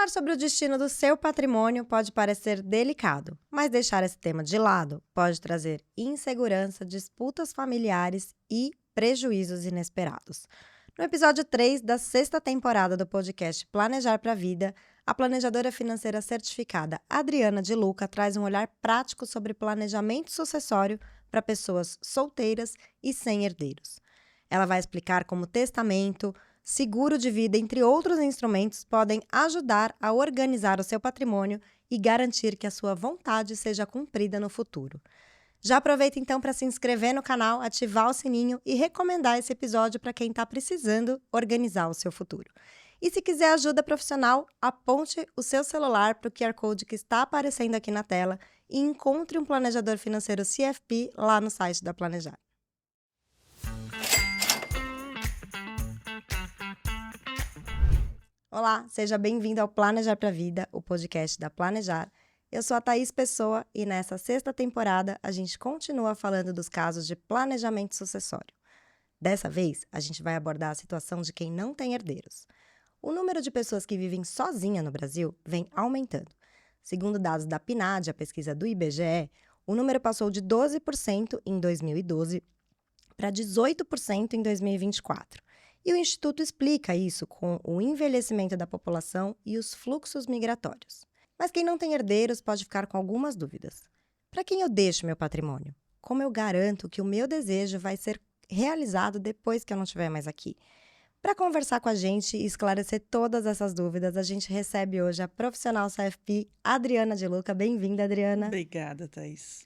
Falar sobre o destino do seu patrimônio pode parecer delicado, mas deixar esse tema de lado pode trazer insegurança, disputas familiares e prejuízos inesperados. No episódio 3 da sexta temporada do podcast Planejar para a Vida, a planejadora financeira certificada Adriana de Luca traz um olhar prático sobre planejamento sucessório para pessoas solteiras e sem herdeiros. Ela vai explicar como testamento, seguro de vida, entre outros instrumentos, podem ajudar a organizar o seu patrimônio e garantir que a sua vontade seja cumprida no futuro. Já aproveita então para se inscrever no canal, ativar o sininho e recomendar esse episódio para quem está precisando organizar o seu futuro. E se quiser ajuda profissional, aponte o seu celular para o QR Code que está aparecendo aqui na tela e encontre um planejador financeiro CFP lá no site da Planejar. Olá, seja bem-vindo ao Planejar para a Vida, o podcast da Planejar. Eu sou a Thaís Pessoa e nessa sexta temporada a gente continua falando dos casos de planejamento sucessório. Dessa vez, a gente vai abordar a situação de quem não tem herdeiros. O número de pessoas que vivem sozinha no Brasil vem aumentando. Segundo dados da PNAD, a pesquisa do IBGE, o número passou de 12% em 2012 para 18% em 2024. E o Instituto explica isso com o envelhecimento da população e os fluxos migratórios. Mas quem não tem herdeiros pode ficar com algumas dúvidas. Para quem eu deixo meu patrimônio? Como eu garanto que o meu desejo vai ser realizado depois que eu não estiver mais aqui? Para conversar com a gente e esclarecer todas essas dúvidas, a gente recebe hoje a profissional CFP, Adriana de Luca. Bem-vinda, Adriana. Obrigada, Thaís.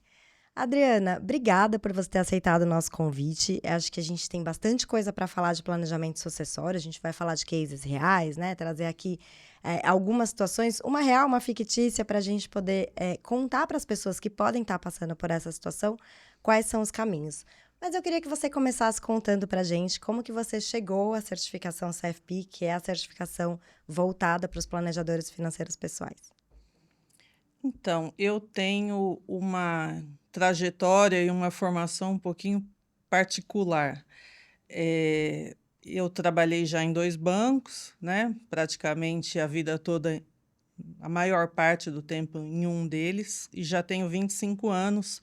Adriana, obrigada por você ter aceitado o nosso convite. Acho que a gente tem bastante coisa para falar de planejamento sucessório. A gente vai falar de cases reais, né? Trazer aqui algumas situações, uma real, uma fictícia, para a gente poder contar para as pessoas que podem estar passando por essa situação quais são os caminhos. Mas eu queria que você começasse contando para a gente como que você chegou à certificação CFP, que é a certificação voltada para os planejadores financeiros pessoais. Então, eu tenho uma trajetória e uma formação um pouquinho particular. Eu trabalhei já em 2 bancos, né, praticamente a vida toda, a maior parte do tempo em um deles, e já tenho 25 anos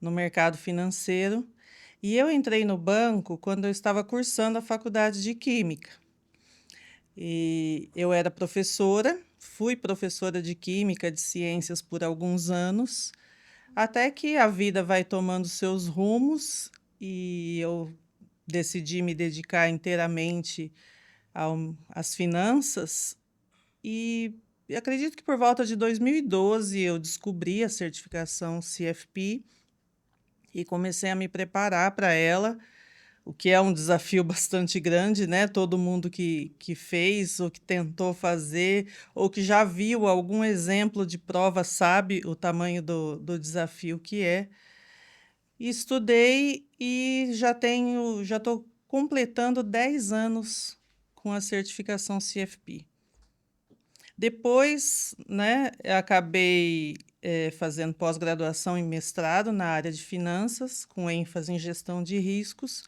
no mercado financeiro. E eu entrei no banco quando eu estava cursando a faculdade de Química. E eu era professora, fui professora de Química, de Ciências por alguns anos, até que a vida vai tomando seus rumos e eu decidi me dedicar inteiramente às finanças e acredito que por volta de 2012 eu descobri a certificação CFP e comecei a me preparar para ela, o que é um desafio bastante grande, né? Todo mundo que fez ou que tentou fazer ou que já viu algum exemplo de prova sabe o tamanho do desafio que é. E estudei e já estou completando 10 anos com a certificação CFP. Depois, né, eu acabei fazendo pós-graduação e mestrado na área de finanças, com ênfase em gestão de riscos,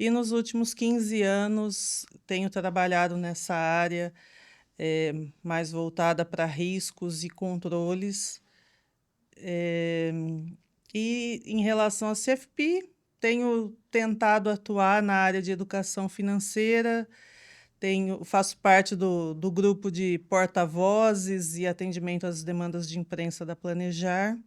e nos últimos 15 anos tenho trabalhado nessa área mais voltada para riscos e controles. E em relação à CFP, tenho tentado atuar na área de educação financeira, faço parte do grupo de porta-vozes e atendimento às demandas de imprensa da Planejar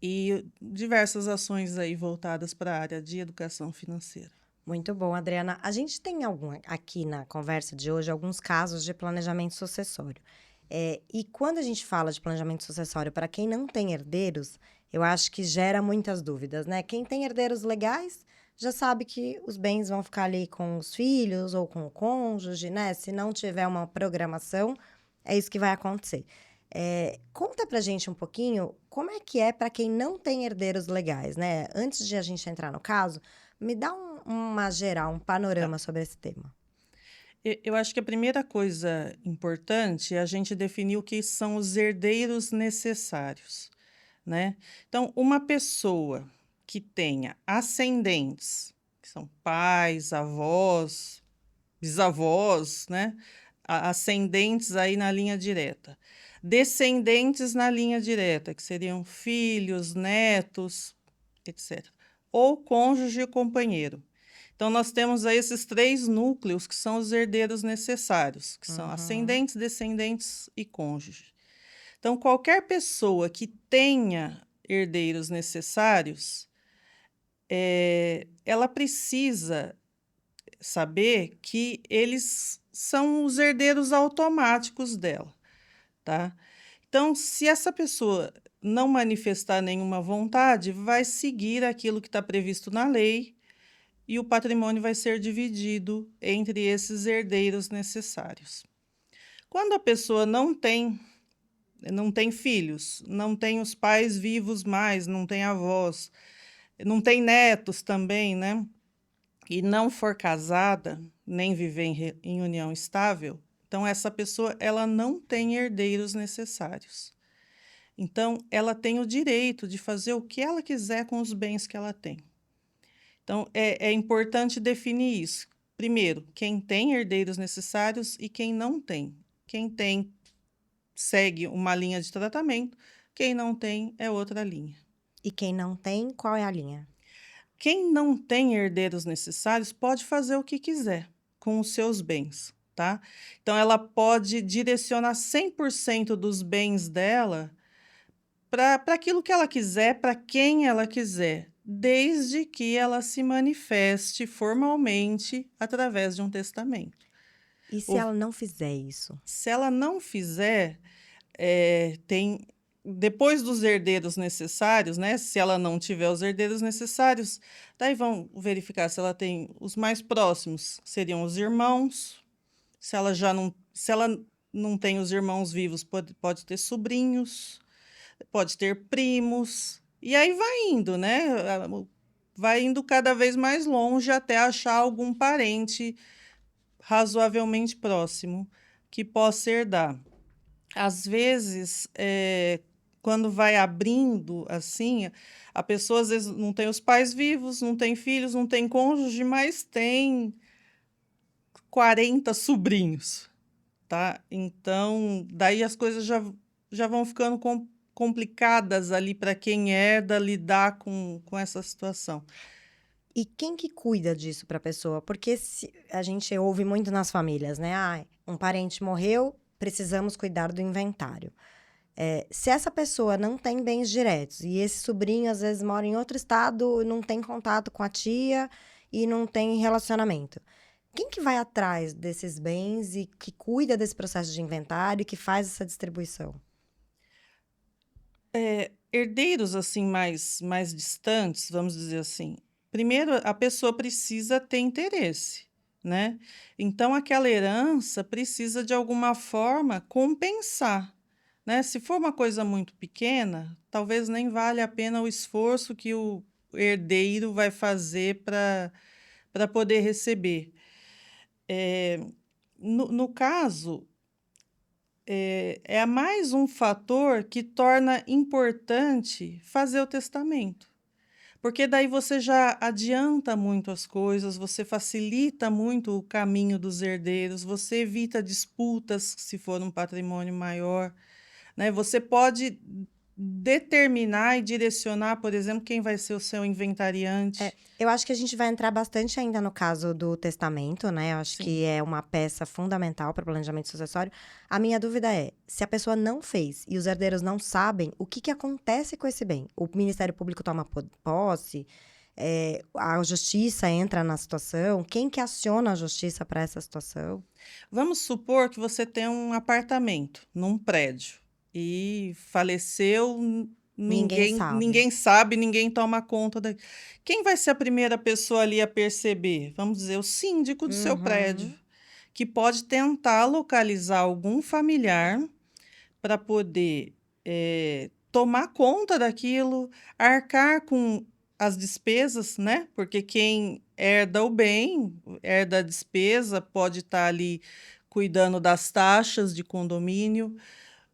e diversas ações aí voltadas para a área de educação financeira. Muito bom, Adriana. A gente tem aqui na conversa de hoje alguns casos de planejamento sucessório. E quando a gente fala de planejamento sucessório para quem não tem herdeiros, eu acho que gera muitas dúvidas, né? Quem tem herdeiros legais já sabe que os bens vão ficar ali com os filhos ou com o cônjuge, né? Se não tiver uma programação, é isso que vai acontecer. Conta pra gente um pouquinho como é que é para quem não tem herdeiros legais, né? Antes de a gente entrar no caso, me dá uma geral, um Tá. panorama sobre esse tema. Eu acho que a primeira coisa importante é a gente definir o que são os herdeiros necessários, né? Então, uma pessoa que tenha ascendentes, que são pais, avós, bisavós, né? ascendentes aí na linha direta. Descendentes na linha direta, que seriam filhos, netos, etc. Ou cônjuge e companheiro. Então, nós temos aí esses 3 núcleos que são os herdeiros necessários, que são Uhum. ascendentes, descendentes e cônjuge. Então, qualquer pessoa que tenha herdeiros necessários, ela precisa saber que eles são os herdeiros automáticos dela, tá? Então, se essa pessoa não manifestar nenhuma vontade, vai seguir aquilo que está previsto na lei e o patrimônio vai ser dividido entre esses herdeiros necessários. Quando a pessoa não tem filhos, não tem os pais vivos mais, não tem avós, não tem netos também, né? E não for casada, nem viver em união estável, então essa pessoa ela não tem herdeiros necessários. Então, ela tem o direito de fazer o que ela quiser com os bens que ela tem. Então, é importante definir isso. Primeiro, quem tem herdeiros necessários e quem não tem. Quem tem segue uma linha de tratamento, quem não tem é outra linha. E quem não tem, qual é a linha? Quem não tem herdeiros necessários pode fazer o que quiser com os seus bens, tá? Então, ela pode direcionar 100% dos bens dela para aquilo que ela quiser, para quem ela quiser, desde que ela se manifeste formalmente através de um testamento. E se O- ela não fizer isso? Se ela não fizer, tem depois dos herdeiros necessários, né? Se ela não tiver os herdeiros necessários, daí vão verificar se ela tem os mais próximos, seriam os irmãos. Se ela não tem os irmãos vivos, pode ter sobrinhos, pode ter primos, e aí vai indo, né? Vai indo cada vez mais longe até achar algum parente razoavelmente próximo que possa herdar. Às vezes, quando vai abrindo assim, a pessoa às vezes não tem os pais vivos, não tem filhos, não tem cônjuge, mas tem 40 sobrinhos, tá? Então, daí as coisas já vão ficando complicadas ali para quem herda lidar com essa situação. E quem que cuida disso para a pessoa? Porque a gente ouve muito nas famílias, né? Ah, um parente morreu, precisamos cuidar do inventário. Se essa pessoa não tem bens diretos e esse sobrinho às vezes mora em outro estado, não tem contato com a tia e não tem relacionamento. Quem que vai atrás desses bens e que cuida desse processo de inventário e que faz essa distribuição? Herdeiros assim mais distantes, vamos dizer assim. Primeiro, a pessoa precisa ter interesse, né? Então, aquela herança precisa de alguma forma compensar, né? Se for uma coisa muito pequena, talvez nem valha a pena o esforço que o herdeiro vai fazer para poder receber. No caso, é mais um fator que torna importante fazer o testamento. Porque daí você já adianta muito as coisas, você facilita muito o caminho dos herdeiros, você evita disputas se for um patrimônio maior, né? Você pode determinar e direcionar, por exemplo, quem vai ser o seu inventariante. Eu acho que a gente vai entrar bastante ainda no caso do testamento, né? Eu acho Sim. que é uma peça fundamental para o planejamento sucessório. A minha dúvida é, se a pessoa não fez e os herdeiros não sabem, o que que acontece com esse bem? O Ministério Público toma posse? A justiça entra na situação? Quem que aciona a justiça para essa situação? Vamos supor que você tem um apartamento num prédio e faleceu, Ninguém ninguém, sabe. ninguém sabe, ninguém toma conta da. Quem vai ser a primeira pessoa ali a perceber? Vamos dizer, o síndico do seu prédio, Uhum. que pode tentar localizar algum familiar para poder tomar conta daquilo, arcar com as despesas, né? Porque quem herda o bem, herda a despesa, pode estar ali cuidando das taxas de condomínio.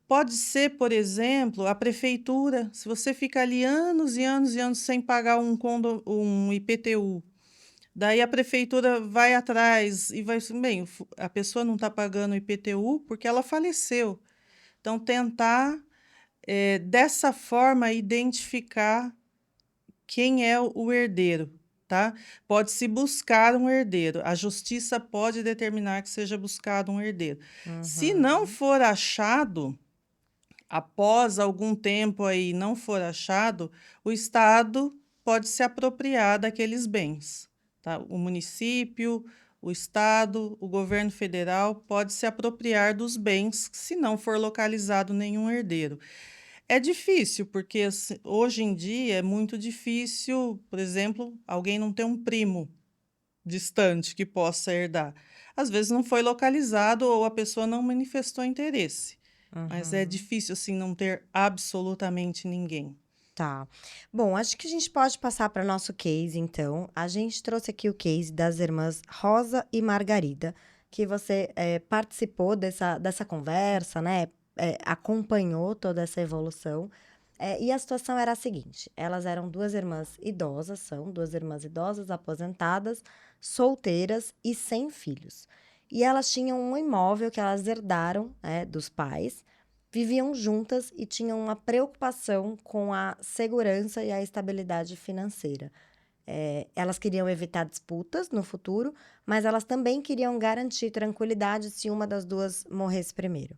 Pode ser, por exemplo, a prefeitura. Se você fica ali anos e anos e anos sem pagar um IPTU, Daí a prefeitura vai atrás e vai assim, bem, a pessoa não está pagando o IPTU porque ela faleceu. Então, tentar, dessa forma, identificar quem é o herdeiro, tá? Pode-se buscar um herdeiro. A justiça pode determinar que seja buscado um herdeiro. Se não Uhum. for achado, após algum tempo aí não for achado, o Estado pode se apropriar daqueles bens, tá? O município, o Estado, o governo federal pode se apropriar dos bens se não for localizado nenhum herdeiro. É difícil, porque hoje em dia é muito difícil, por exemplo, alguém não ter um primo distante que possa herdar. Às vezes não foi localizado ou a pessoa não manifestou interesse, mas é Uhum. difícil assim não ter absolutamente ninguém. Tá. Bom, acho que a gente pode passar para nosso case, então. A gente trouxe aqui o case das irmãs Rosa e Margarida, que você participou dessa conversa, né? Acompanhou toda essa evolução. E a situação era a seguinte: elas eram duas irmãs idosas, são duas irmãs idosas, aposentadas, solteiras e sem filhos. E elas tinham um imóvel que elas herdaram, né, dos pais. Viviam juntas e tinham uma preocupação com a segurança e a estabilidade financeira. Elas queriam evitar disputas no futuro, mas elas também queriam garantir tranquilidade se uma das duas morresse primeiro.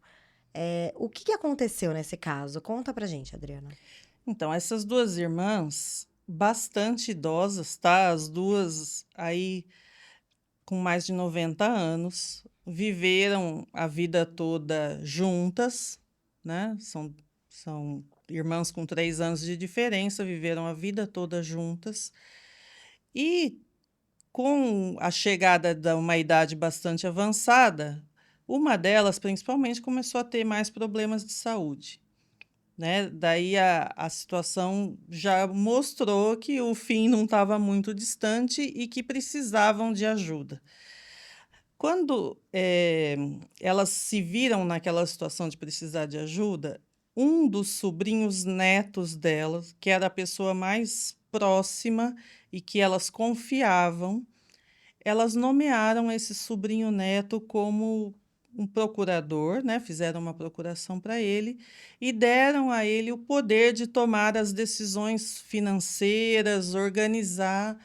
O que aconteceu nesse caso? Conta pra gente, Adriana. Então, essas duas irmãs, bastante idosas, tá? As duas aí com mais de 90 anos, viveram a vida toda juntas, né? São irmãs com 3 anos de diferença, viveram a vida toda juntas. E com a chegada de uma idade bastante avançada, uma delas, principalmente, começou a ter mais problemas de saúde, né? Daí a situação já mostrou que o fim não estava muito distante e que precisavam de ajuda. Quando, elas se viram naquela situação de precisar de ajuda, um dos sobrinhos netos delas, que era a pessoa mais próxima e que elas confiavam, elas nomearam esse sobrinho neto como um procurador, né, fizeram uma procuração para ele e deram a ele o poder de tomar as decisões financeiras, organizar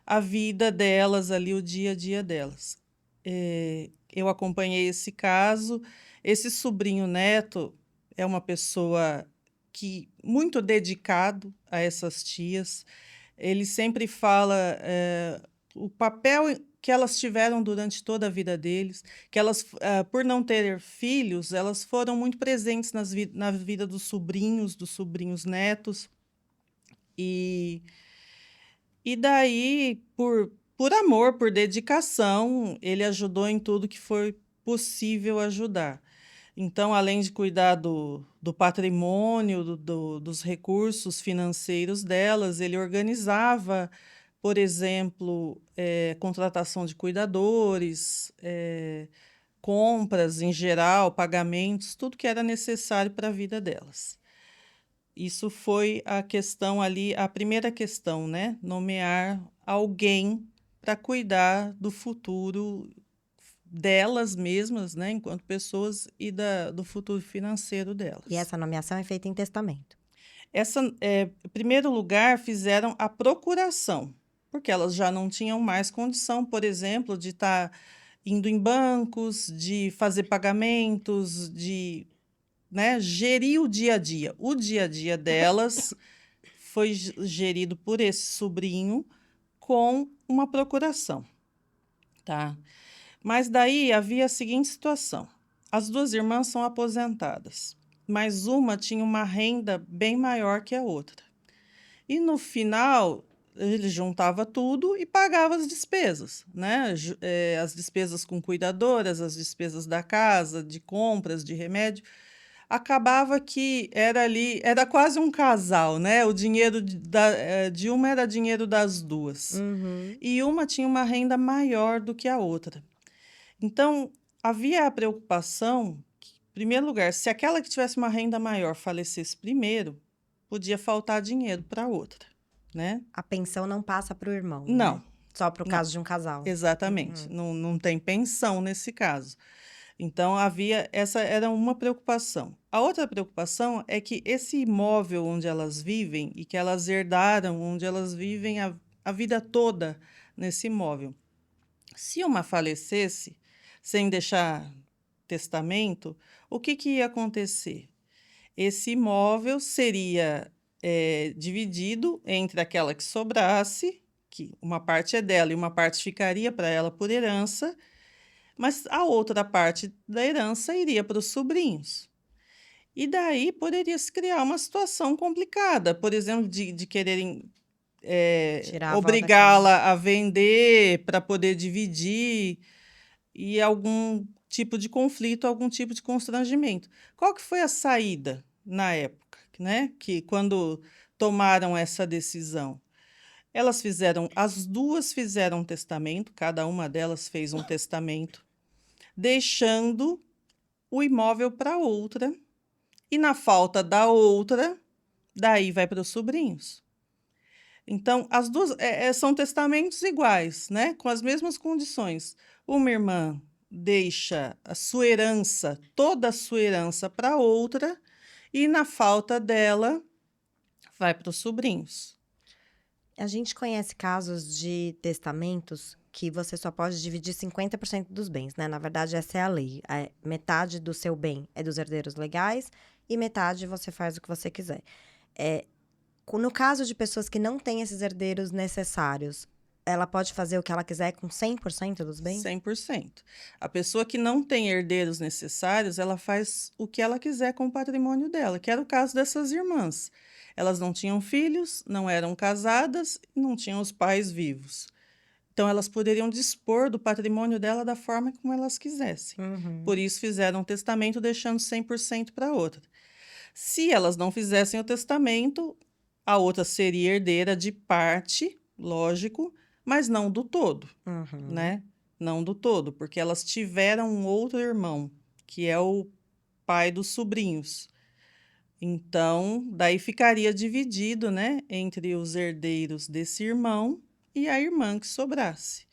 a vida delas ali, o dia a dia delas. Eu acompanhei esse caso. Esse sobrinho neto é uma pessoa que muito dedicado a essas tias. Ele sempre fala o papel que elas tiveram durante toda a vida deles, que elas, por não ter filhos, elas foram muito presentes na vida dos sobrinhos netos, e daí, por amor, por dedicação, ele ajudou em tudo que foi possível ajudar. Então, além de cuidar do patrimônio, dos recursos financeiros delas, ele organizava, por exemplo, contratação de cuidadores, compras em geral, pagamentos, tudo que era necessário para a vida delas. Isso foi a questão ali, a primeira questão, né? Nomear alguém para cuidar do futuro delas mesmas, né? Enquanto pessoas e do futuro financeiro E delas. essa nomeação é feita em testamento. Em primeiro lugar, fizeram a procuração, porque elas já não tinham mais condição, por exemplo, de estar indo em bancos, de fazer pagamentos, de, né, gerir o dia a dia. O dia a dia delas foi gerido por esse sobrinho com uma procuração, tá? Mas daí havia a seguinte situação: as duas irmãs são aposentadas, mas uma tinha uma renda bem maior que a outra. E no final, ele juntava tudo e pagava as despesas, né? As despesas com cuidadoras, as despesas da casa, de compras, de remédio. Acabava que era quase um casal, né? O dinheiro de uma era dinheiro das duas. Uhum. E uma tinha uma renda maior do que a outra. Então, havia a preocupação que, em primeiro lugar, se aquela que tivesse uma renda maior falecesse primeiro, podia faltar dinheiro para a outra, né? A pensão não passa para o irmão, né? Não. Só para o Não, caso de um casal. exatamente. Não tem pensão nesse caso. Então, essa era uma preocupação. A outra preocupação é que esse imóvel onde elas vivem e que elas herdaram, onde elas vivem a vida toda nesse imóvel. Se uma falecesse sem deixar testamento, o que ia acontecer? Esse imóvel seria dividido entre aquela que sobrasse, que uma parte é dela e uma parte ficaria para ela por herança, mas a outra parte da herança iria para os sobrinhos. E daí poderia se criar uma situação complicada, por exemplo, de quererem Tirar a avó da casa. obrigá-la a vender para poder dividir e algum tipo de conflito, algum tipo de constrangimento. Qual que foi a saída na época, né? Que quando tomaram essa decisão? As duas fizeram um testamento, cada uma delas fez um testamento, deixando o imóvel para outra, e na falta da outra, daí vai para os sobrinhos. Então, as duas são testamentos iguais, né? Com as mesmas condições. Uma irmã deixa a sua herança, toda a sua herança para outra, e na falta dela, vai para os sobrinhos. A gente conhece casos de testamentos que você só pode dividir 50% dos bens, né? Na verdade, essa é a lei. Metade do seu bem é dos herdeiros legais e metade você faz o que você quiser. No caso de pessoas que não têm esses herdeiros necessários, ela pode fazer o que ela quiser com 100% dos bens? 100%. A pessoa que não tem herdeiros necessários, ela faz o que ela quiser com o patrimônio dela, que era o caso dessas irmãs. Elas não tinham filhos, não eram casadas e não tinham os pais vivos. Então, elas poderiam dispor do patrimônio dela da forma como elas quisessem. Por isso, fizeram um testamento deixando 100% para a outra. Se elas não fizessem o testamento, a outra seria herdeira de parte, lógico, mas não do todo, né? Não do todo, porque elas tiveram um outro irmão, que é o pai dos sobrinhos. Então, daí ficaria dividido, né, entre os herdeiros desse irmão e a irmã que sobrasse.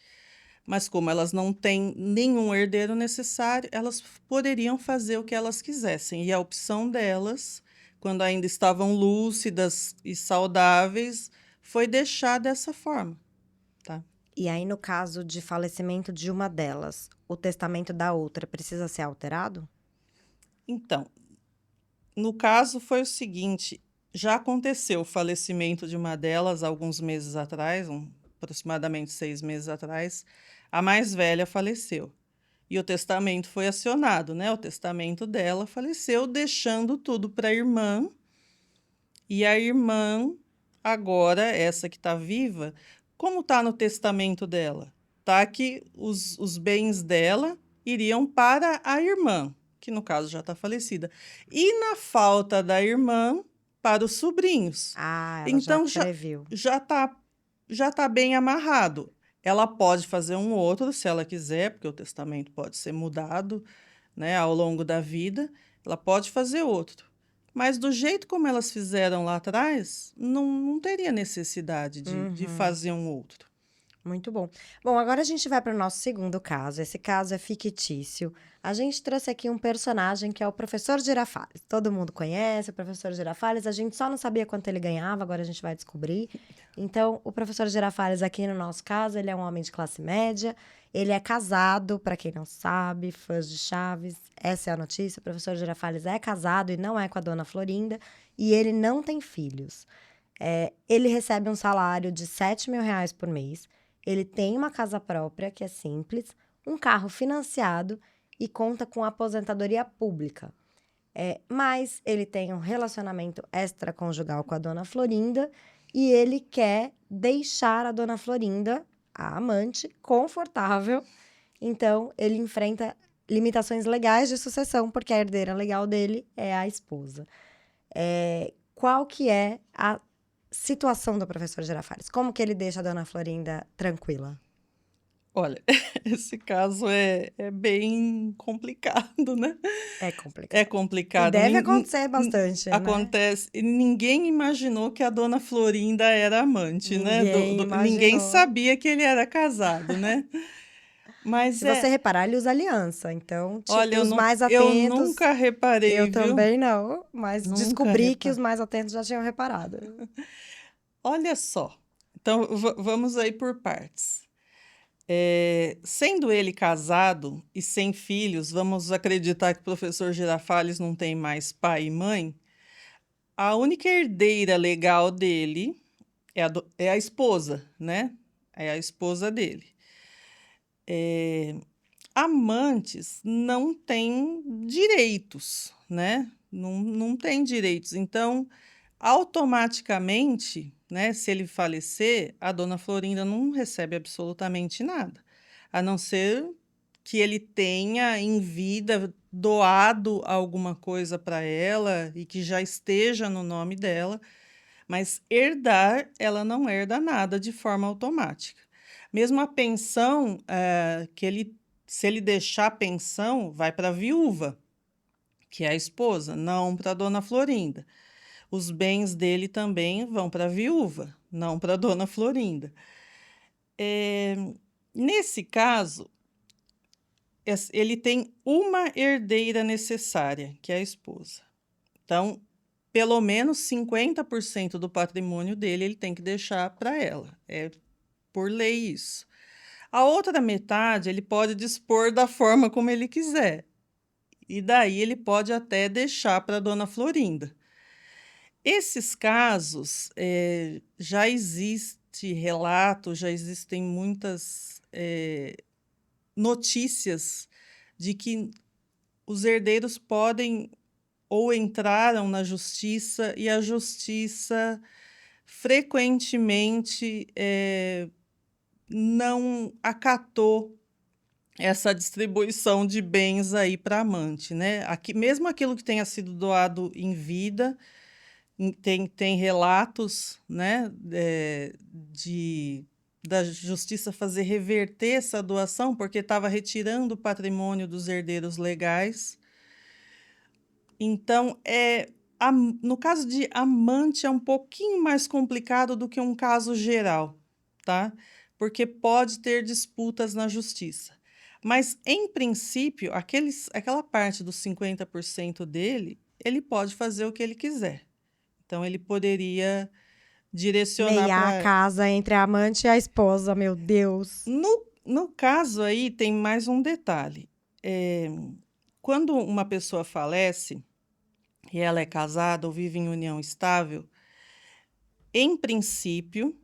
Mas como elas não têm nenhum herdeiro necessário, elas poderiam fazer o que elas quisessem. E a opção delas, quando ainda estavam lúcidas e saudáveis, foi deixar dessa forma, tá? E aí, no caso de falecimento de uma delas, o testamento da outra precisa ser alterado? Então, no caso foi o seguinte, já aconteceu o falecimento de uma delas alguns meses atrás, aproximadamente 6 meses atrás, a mais velha faleceu. E o testamento foi acionado, né? O testamento dela faleceu, deixando tudo para a irmã. E a irmã, agora, essa que está viva, como está no testamento dela? Tá que os bens dela iriam para a irmã, que no caso já está falecida. E na falta da irmã, para os sobrinhos. Ah, ela já Então previu. já tá bem amarrado. Ela pode fazer um outro, se ela quiser, porque o testamento pode ser mudado, né, ao longo da vida. Ela pode fazer outro. Mas do jeito como elas fizeram lá atrás, não teria necessidade de fazer um outro. Muito bom. Bom, agora a gente vai para o nosso segundo caso. Esse caso é fictício. A gente trouxe aqui um personagem que é o professor Girafales. Todo mundo conhece o professor Girafales. A gente só não sabia quanto ele ganhava, agora a gente vai descobrir. Então, o professor Girafales aqui no nosso caso, ele é um homem de classe média. Ele é casado, para quem não sabe, fãs de Chaves. Essa é a notícia. O professor Girafales é casado e não é com a dona Florinda. E ele não tem filhos. Ele recebe um salário de R$ 7.000 por mês. Ele tem uma casa própria, que é simples, um carro financiado e conta com aposentadoria pública. Mas ele tem um relacionamento extraconjugal com a dona Florinda e ele quer deixar a dona Florinda, a amante, confortável. Então, ele enfrenta limitações legais de sucessão, porque a herdeira legal dele é a esposa. Qual que é a situação do professor Girafales? Como que ele deixa a dona Florinda tranquila? Olha, esse caso é bem complicado, né? É É complicado. E complicado. deve acontecer bastante, né? Acontece. E ninguém imaginou que a dona Florinda era amante, né? Ninguém Ninguém imaginou. sabia que ele era casado, né? Mas Se você reparar, ele usa aliança. Então, olha, os mais eu atentos, nunca eu reparei, viu? também não, mas Nunca descobri que os reparei. mais atentos já tinham reparado. Olha só. Então, vamos aí por partes. Sendo ele casado e sem filhos, vamos acreditar que o professor Girafales não tem mais pai e mãe. A única herdeira legal dele é a esposa, né? É a esposa dele. Amantes não têm direitos, né? Não tem direitos. Então, automaticamente, né, se ele falecer, a dona Florinda não recebe absolutamente nada, a não ser que ele tenha em vida doado alguma coisa para ela e que já esteja no nome dela, mas herdar, ela não herda nada de forma automática. Mesmo a pensão, se ele deixar a pensão, vai para a viúva, que é a esposa, não para a dona Florinda. Os bens dele também vão para a viúva, não para a dona Florinda. Nesse caso, ele tem uma herdeira necessária, que é a esposa. Então, pelo menos 50% do patrimônio dele ele tem que deixar para ela. É por lei isso. A outra metade ele pode dispor da forma como ele quiser. E daí ele pode até deixar para a dona Florinda. Esses casos, já existe relato, já existem muitas notícias de que os herdeiros podem ou entraram na justiça e a justiça frequentemente não acatou essa distribuição de bens aí para amante, né? Aqui, mesmo aquilo que tenha sido doado em vida, tem relatos, né, da justiça fazer reverter essa doação porque estava retirando o patrimônio dos herdeiros legais. Então, no caso de amante, é um pouquinho mais complicado do que um caso geral, tá? Porque pode ter disputas na justiça. Mas, em princípio, aquela parte dos 50% dele, ele pode fazer o que ele quiser. Então, ele poderia direcionar Meiar a para. casa entre a amante e a esposa, meu Deus. No caso aí, tem mais um detalhe. Quando uma pessoa falece e ela é casada ou vive em união estável, em princípio,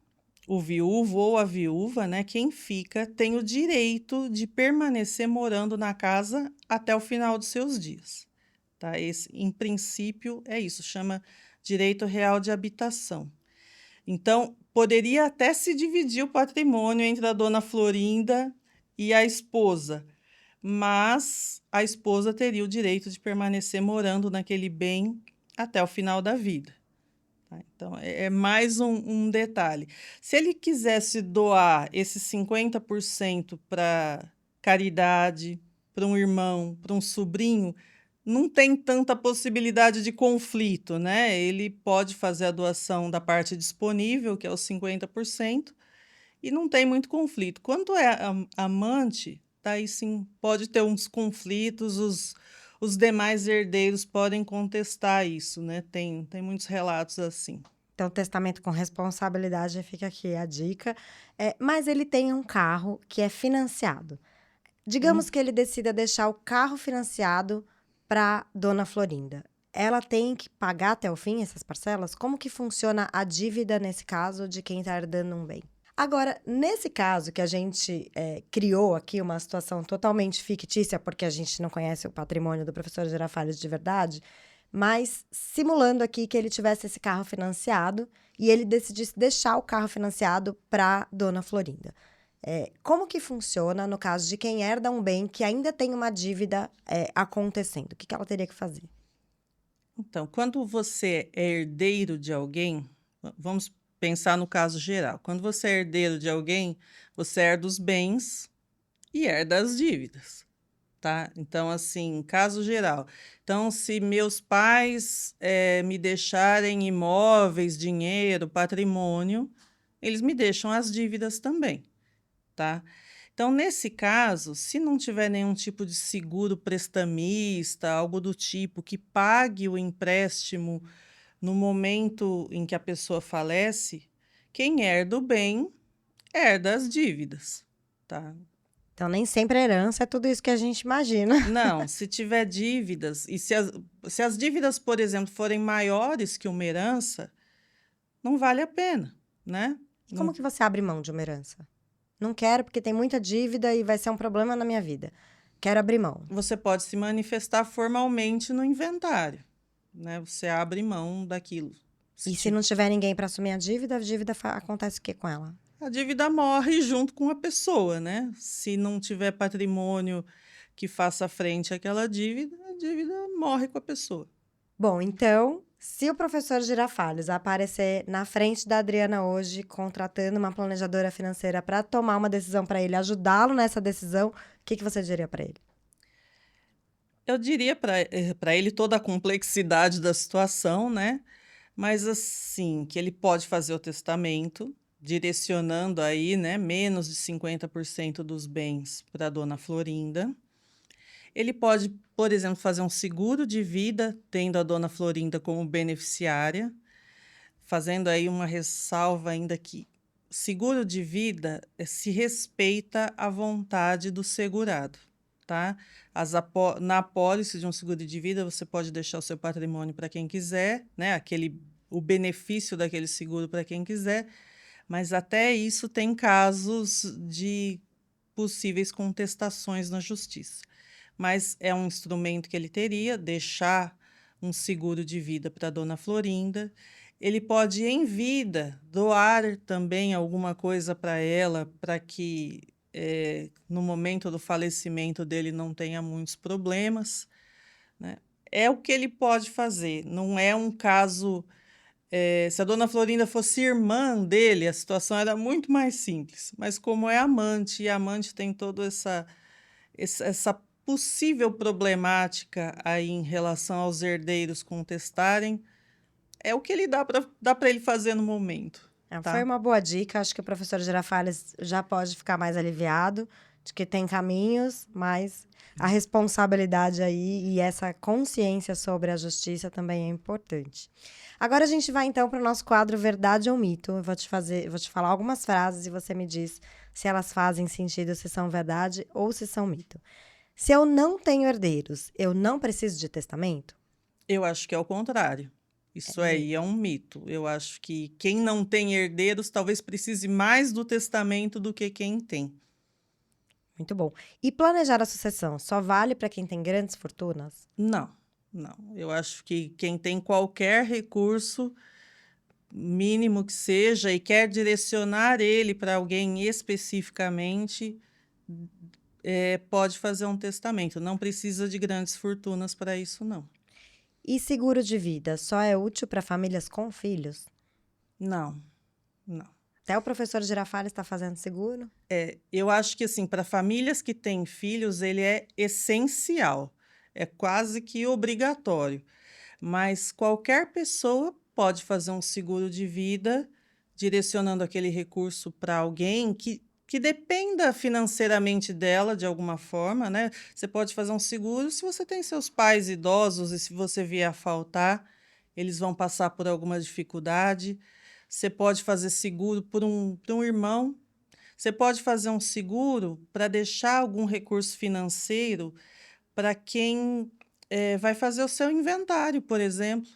o viúvo ou a viúva, né, quem fica, tem o direito de permanecer morando na casa até o final dos seus dias. Tá? Em princípio, é isso, chama direito real de habitação. Então, poderia até se dividir o patrimônio entre a dona Florinda e a esposa, mas a esposa teria o direito de permanecer morando naquele bem até o final da vida. Tá? Então, é mais um detalhe. Se ele quisesse doar esses 50% para caridade, para um irmão, para um sobrinho, não tem tanta possibilidade de conflito, né? Ele pode fazer a doação da parte disponível, que é os 50%, e não tem muito conflito. Quando é amante, daí sim pode ter uns conflitos, os demais herdeiros podem contestar isso, né? Tem muitos relatos assim. Então, testamento com responsabilidade, fica aqui a dica. Mas ele tem um carro que é financiado. Digamos Hum. que ele decida deixar o carro financiado para dona Florinda. Ela tem que pagar até o fim essas parcelas? Como que funciona a dívida nesse caso de quem está herdando um bem? Agora, nesse caso que a gente criou aqui uma situação totalmente fictícia, porque a gente não conhece o patrimônio do professor Girafales de verdade, mas simulando aqui que ele tivesse esse carro financiado e ele decidisse deixar o carro financiado para dona Florinda. Como que funciona no caso de quem herda um bem que ainda tem uma dívida acontecendo? O que ela teria que fazer? Então, quando você é herdeiro de alguém, vamos pensar no caso geral. Quando você é herdeiro de alguém, você herda os bens, e herda as dívidas, tá? Então, assim, caso geral. Então, se meus pais me deixarem imóveis, dinheiro, patrimônio, eles me deixam as dívidas também, tá? Então, nesse caso, se não tiver nenhum tipo de seguro prestamista, algo do tipo que pague o empréstimo no momento em que a pessoa falece, quem herda o bem herda as dívidas, tá? Então, nem sempre a herança é tudo isso que a gente imagina. Não, se tiver dívidas, e se as dívidas, por exemplo, forem maiores que uma herança, não vale a pena, né? E como que você abre mão de uma herança? Não quero porque tem muita dívida e vai ser um problema na minha vida. Quero abrir mão. Você pode se manifestar formalmente no inventário, né? Você abre mão daquilo. E se não tiver ninguém para assumir a dívida acontece o que com ela? A dívida morre junto com a pessoa, né? Se não tiver patrimônio que faça frente àquela dívida, a dívida morre com a pessoa. Bom, então, se o professor Girafales aparecer na frente da Adriana hoje, contratando uma planejadora financeira para tomar uma decisão para ele, ajudá-lo nessa decisão, o que você diria para ele? Eu diria para ele toda a complexidade da situação, né? Mas assim, que ele pode fazer o testamento, direcionando aí, né, menos de 50% dos bens para a dona Florinda. Ele pode, por exemplo, fazer um seguro de vida, tendo a dona Florinda como beneficiária, fazendo aí uma ressalva ainda que seguro de vida se respeita a vontade do segurado, tá? Na apólice de um seguro de vida, você pode deixar o seu patrimônio para quem quiser, né? O benefício daquele seguro para quem quiser, mas até isso tem casos de possíveis contestações na justiça. Mas é um instrumento que ele teria, deixar um seguro de vida para a dona Florinda. Ele pode, em vida, doar também alguma coisa para ela, para que no momento do falecimento dele não tenha muitos problemas, né? É o que ele pode fazer, não é um caso. Se a dona Florinda fosse irmã dele, a situação era muito mais simples. Mas como é amante, e a amante tem toda essa possível problemática aí em relação aos herdeiros contestarem, é o que ele dá para ele fazer no momento, Foi tá? uma boa dica. Acho que o professor Girafales já pode ficar mais aliviado de que tem caminhos, mas a responsabilidade aí e essa consciência sobre a justiça também é importante. Agora a gente vai então para o nosso quadro Verdade ou Mito. Eu vou te falar algumas frases e você me diz se elas fazem sentido, se são verdade ou se são mito. Se eu não tenho herdeiros, eu não preciso de testamento? Eu acho que é o contrário. Isso aí é um mito. Eu acho que quem não tem herdeiros talvez precise mais do testamento do que quem tem. Muito bom. E planejar a sucessão só vale para quem tem grandes fortunas? Não, não. Eu acho que quem tem qualquer recurso, mínimo que seja, e quer direcionar ele para alguém especificamente, pode fazer um testamento. Não precisa de grandes fortunas para isso, não. E seguro de vida só é útil para famílias com filhos? Não, não. Até o professor Girafales está fazendo seguro? Eu acho que, assim, para famílias que têm filhos, ele é essencial, é quase que obrigatório. Mas qualquer pessoa pode fazer um seguro de vida, direcionando aquele recurso para alguém que dependa financeiramente dela de alguma forma, né? Você pode fazer um seguro se você tem seus pais idosos e se você vier a faltar, eles vão passar por alguma dificuldade. Você pode fazer seguro por um irmão. Você pode fazer um seguro para deixar algum recurso financeiro para quem vai fazer o seu inventário, por exemplo.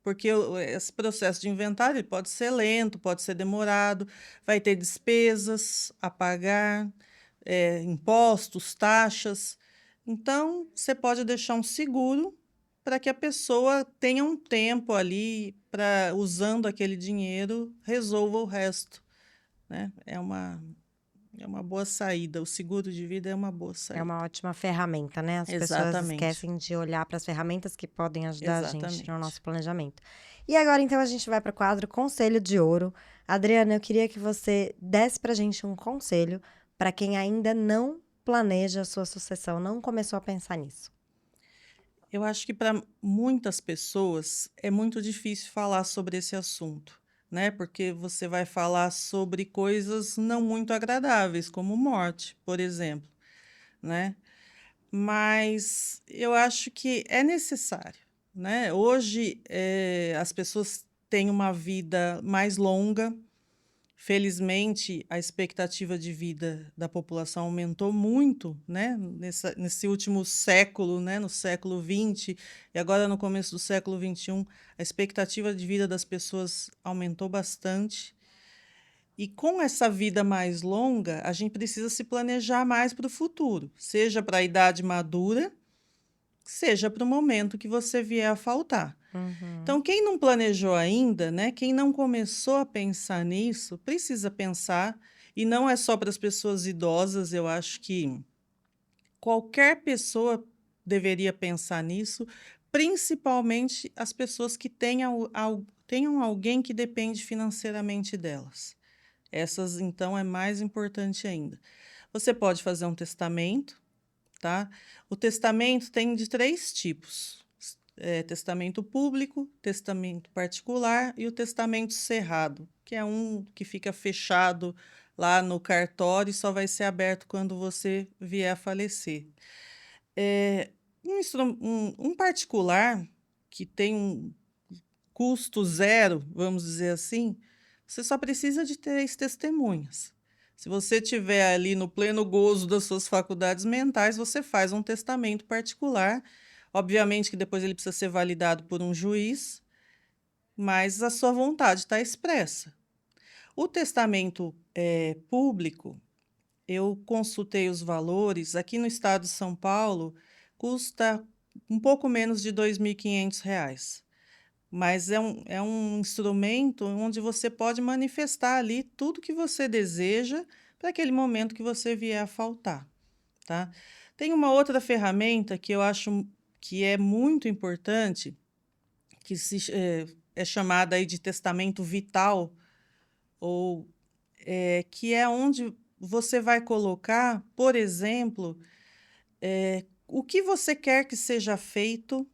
Porque esse processo de inventário ele pode ser lento, pode ser demorado, vai ter despesas a pagar, impostos, taxas. Então, você pode deixar um seguro para que a pessoa tenha um tempo ali para, usando aquele dinheiro, resolva o resto, né? É uma boa saída. O seguro de vida é uma boa É saída. uma ótima ferramenta, né? As pessoas Exatamente. esquecem de olhar para as ferramentas que podem ajudar a gente no Exatamente. nosso planejamento. E agora, então, a gente vai para o quadro Conselho de Ouro. Adriana, eu queria que você desse para a gente um conselho para quem ainda não planeja a sua sucessão, não começou a pensar nisso? Eu acho que para muitas pessoas é muito difícil falar sobre esse assunto, né? Porque você vai falar sobre coisas não muito agradáveis, como morte, por exemplo, né? Mas eu acho que é necessário, né? Hoje, as pessoas têm uma vida mais longa. Felizmente, a expectativa de vida da população aumentou muito, né, nesse último século, né, no século XX, e agora no começo do século XXI, a expectativa de vida das pessoas aumentou bastante. E com essa vida mais longa, a gente precisa se planejar mais para o futuro, seja para a idade madura, seja para o momento que você vier a faltar. Uhum. Então, quem não planejou ainda, né, quem não começou a pensar nisso, precisa pensar, e não é só para as pessoas idosas, eu acho que qualquer pessoa deveria pensar nisso, principalmente as pessoas que tenham alguém que depende financeiramente delas. Essas, então, é mais importante ainda. Você pode fazer um testamento, tá? O testamento tem de 3 tipos: testamento público, testamento particular e o testamento cerrado, que é um que fica fechado lá no cartório e só vai ser aberto quando você vier a falecer. Um particular que tem um custo zero, vamos dizer assim, você só precisa de 3 testemunhas. Se você estiver ali no pleno gozo das suas faculdades mentais, você faz um testamento particular. Obviamente que depois ele precisa ser validado por um juiz, mas a sua vontade está expressa. O testamento público, eu consultei os valores. Aqui no estado de São Paulo, custa um pouco menos de R$ 2.500. Mas é um instrumento onde você pode manifestar ali tudo que você deseja para aquele momento que você vier a faltar, tá? Tem uma outra ferramenta que eu acho que é muito importante, que é chamada aí de testamento vital, ou que é onde você vai colocar, por exemplo, o que você quer que seja feito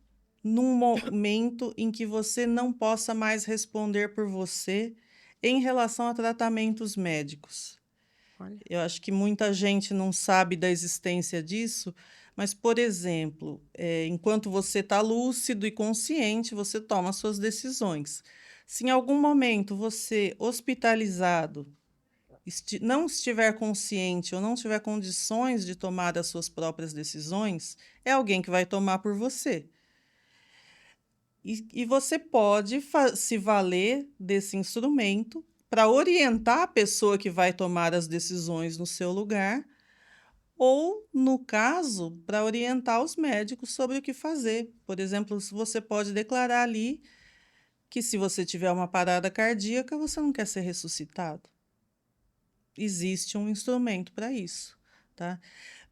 num momento em que você não possa mais responder por você em relação a tratamentos médicos. Olha. Eu acho que muita gente não sabe da existência disso, mas, por exemplo, enquanto você está lúcido e consciente, você toma suas decisões. Se em algum momento você, hospitalizado, não estiver consciente ou não tiver condições de tomar as suas próprias decisões, é alguém que vai tomar por você. E você pode se valer desse instrumento para orientar a pessoa que vai tomar as decisões no seu lugar, ou, no caso, para orientar os médicos sobre o que fazer. Por exemplo, se você pode declarar ali que, se você tiver uma parada cardíaca, você não quer ser ressuscitado. Existe um instrumento para isso, tá?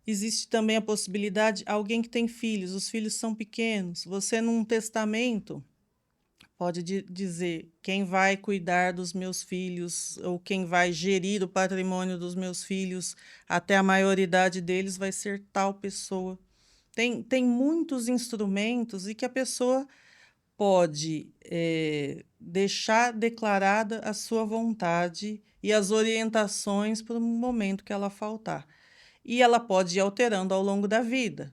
Existe também a possibilidade, alguém que tem filhos, os filhos são pequenos, você, num testamento, pode dizer quem vai cuidar dos meus filhos ou quem vai gerir o patrimônio dos meus filhos até a maioridade deles vai ser tal pessoa. Tem muitos instrumentos e que a pessoa pode deixar declarada a sua vontade e as orientações para o momento que ela faltar. E ela pode ir alterando ao longo da vida.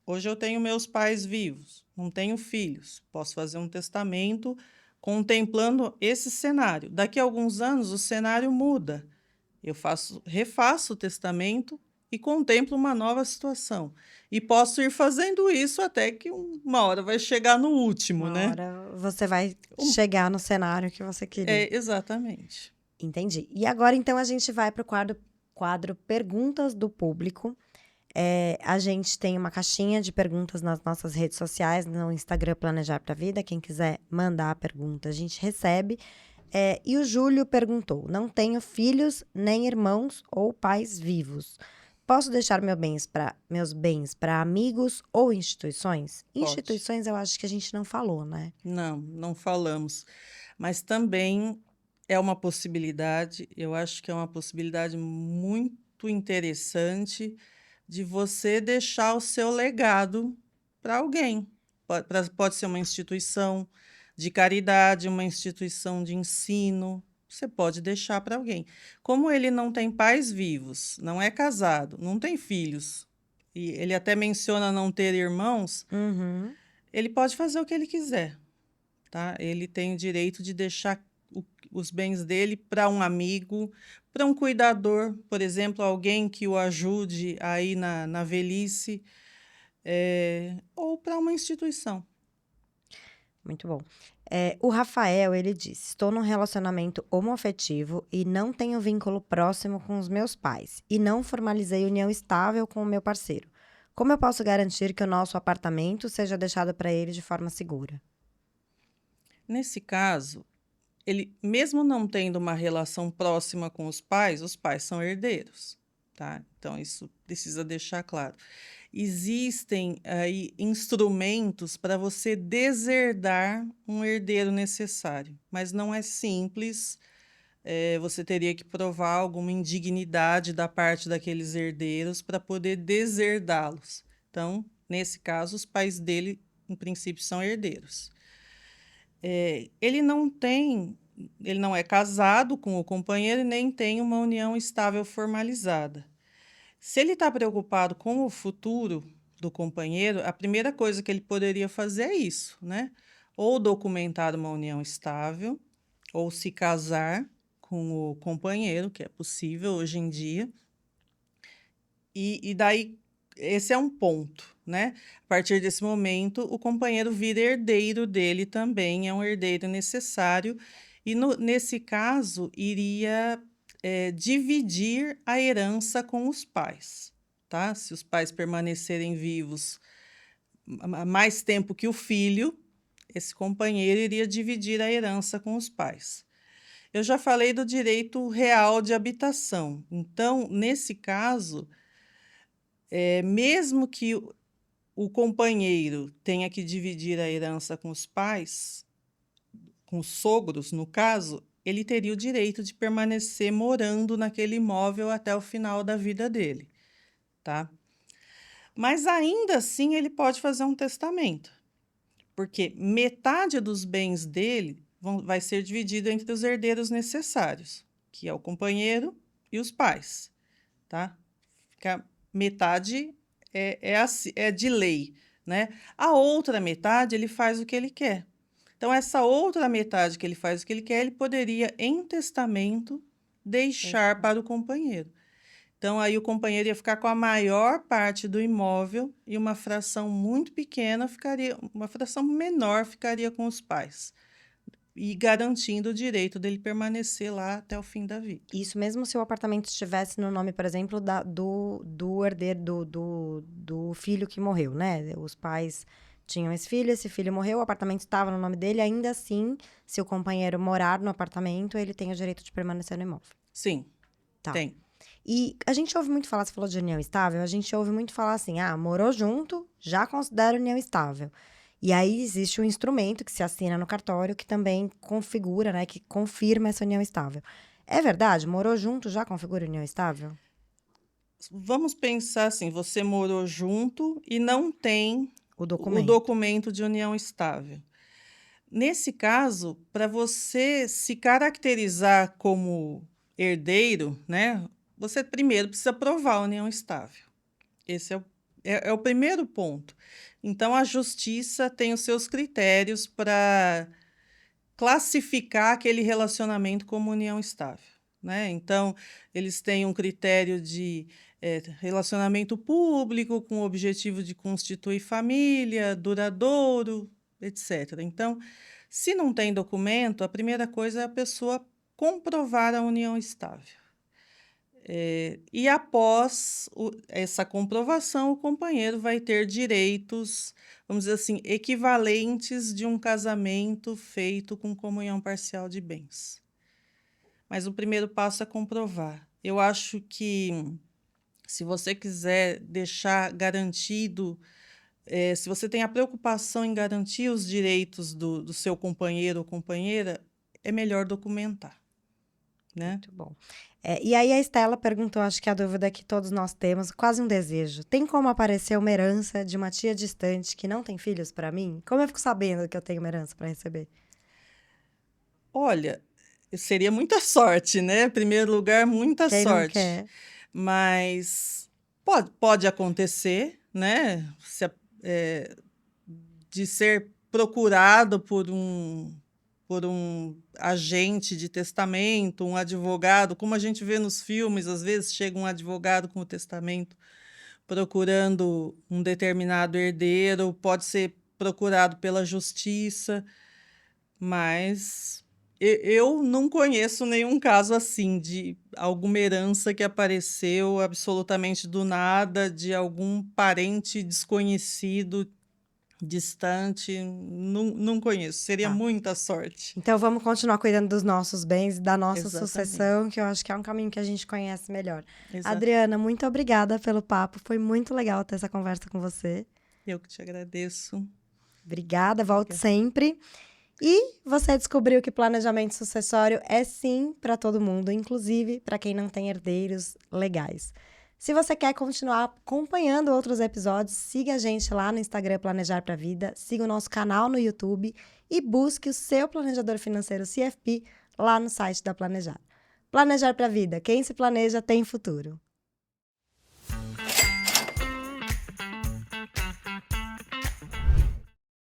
Hoje eu tenho meus pais vivos, não tenho filhos. Posso fazer um testamento contemplando esse cenário. Daqui a alguns anos o cenário muda. Eu refaço o testamento e contemplo uma nova situação. E posso ir fazendo isso até que uma hora vai chegar no último, Uma né? hora você vai chegar no cenário que você queria. Exatamente. Entendi. E agora, então, a gente vai para o quadro Perguntas do Público. A gente tem uma caixinha de perguntas nas nossas redes sociais, no Instagram Planejar para a Vida. Quem quiser mandar a pergunta, a gente recebe. E o Júlio perguntou: não tenho filhos, nem irmãos ou pais vivos. Posso deixar meus bens para amigos ou instituições? Pode. Instituições eu acho que a gente não falou, né? Não falamos. Mas também é uma possibilidade, eu acho que é uma possibilidade muito interessante. de você deixar o seu legado para alguém. Pode ser uma instituição de caridade, uma instituição de ensino. Você pode deixar para alguém. Como ele não tem pais vivos, não é casado, não tem filhos, e ele até menciona não ter irmãos, Uhum. ele pode fazer o que ele quiser, tá? Ele tem o direito de deixar os bens dele para um amigo, para um cuidador, por exemplo, alguém que o ajude aí na velhice, ou para uma instituição. Muito bom. O Rafael, ele diz: estou num relacionamento homoafetivo e não tenho vínculo próximo com os meus pais. E não formalizei união estável com o meu parceiro. Como eu posso garantir que o nosso apartamento seja deixado para ele de forma segura? Nesse caso, ele, mesmo não tendo uma relação próxima com os pais são herdeiros, tá? Então, isso precisa deixar claro. Existem aí instrumentos para você deserdar um herdeiro necessário, mas não é simples. Você teria que provar alguma indignidade da parte daqueles herdeiros para poder deserdá-los. Então, nesse caso, os pais dele, em princípio, são herdeiros. Ele não é casado com o companheiro e nem tem uma união estável formalizada. Se ele está preocupado com o futuro do companheiro, a primeira coisa que ele poderia fazer é isso, né? Ou documentar uma união estável, ou se casar com o companheiro, que é possível hoje em dia. E daí, esse é um ponto, né? A partir desse momento, o companheiro vira herdeiro dele também, é um herdeiro necessário, e nesse caso, iria dividir a herança com os pais, tá? Se os pais permanecerem vivos mais tempo que o filho, esse companheiro iria dividir a herança com os pais. Eu já falei do direito real de habitação, então, nesse caso, mesmo que o companheiro tenha que dividir a herança com os pais, com os sogros, no caso, ele teria o direito de permanecer morando naquele imóvel até o final da vida dele, tá? Mas ainda assim ele pode fazer um testamento, porque metade dos bens dele vai ser dividido entre os herdeiros necessários, que é o companheiro e os pais, tá? Fica metade é de lei, né? A outra metade ele faz o que ele quer. Então, essa outra metade que ele faz o que ele quer, ele poderia, em testamento, deixar Deixa. para o companheiro. Então, aí o companheiro ia ficar com a maior parte do imóvel e uma fração muito pequena ficaria, uma fração menor ficaria com os pais. E garantindo o direito dele permanecer lá até o fim da vida. Isso mesmo se o apartamento estivesse no nome, por exemplo, do herdeiro, do filho que morreu, né? Os pais tinham esse filho morreu, o apartamento estava no nome dele, ainda assim, se o companheiro morar no apartamento, ele tem o direito de permanecer no imóvel. Sim, Tá. tem. E a gente ouve muito falar, você falou de união estável, a gente ouve muito falar assim, morou junto, já considera união estável. E aí existe um instrumento que se assina no cartório que também configura, né, que confirma essa união estável. É verdade? Morou junto já configura união estável? Vamos pensar assim: você morou junto e não tem O o documento. documento de união estável. Nesse caso, para você se caracterizar como herdeiro, né, você primeiro precisa provar a união estável. Esse é o primeiro ponto. Então, a justiça tem os seus critérios para classificar aquele relacionamento como união estável, né? Então, eles têm um critério de relacionamento público com o objetivo de constituir família, duradouro, etc. Então, se não tem documento, a primeira coisa é a pessoa comprovar a união estável. E após essa comprovação, o companheiro vai ter direitos, vamos dizer assim, equivalentes de um casamento feito com comunhão parcial de bens. Mas o primeiro passo é comprovar. Eu acho que, se você quiser deixar garantido, se você tem a preocupação em garantir os direitos do seu companheiro ou companheira, é melhor documentar. né? Muito bom. E aí a Estela perguntou, acho que a dúvida que todos nós temos, quase um desejo. Tem como aparecer uma herança de uma tia distante que não tem filhos para mim? Como eu fico sabendo que eu tenho uma herança para receber? Olha, seria muita sorte, né? Em primeiro lugar, muita Quem não sorte. quer? Mas pode acontecer, né? De ser procurado por um agente de testamento, um advogado, como a gente vê nos filmes, às vezes chega um advogado com o testamento procurando um determinado herdeiro, pode ser procurado pela justiça, mas eu não conheço nenhum caso assim de alguma herança que apareceu absolutamente do nada, de algum parente desconhecido, distante. Não conheço. Seria Tá. muita sorte. Então vamos continuar cuidando dos nossos bens e da nossa Exatamente. sucessão, que eu acho que é um caminho que a gente conhece melhor. Exato. Adriana, muito obrigada pelo papo. Foi muito legal ter essa conversa com você. Eu que te agradeço. Obrigada, volte Obrigada. sempre. E você descobriu que planejamento sucessório é sim para todo mundo, inclusive para quem não tem herdeiros legais. Se você quer continuar acompanhando outros episódios, siga a gente lá no Instagram Planejar pra Vida, siga o nosso canal no YouTube e busque o seu planejador financeiro CFP lá no site da Planejar. Planejar pra Vida, quem se planeja tem futuro.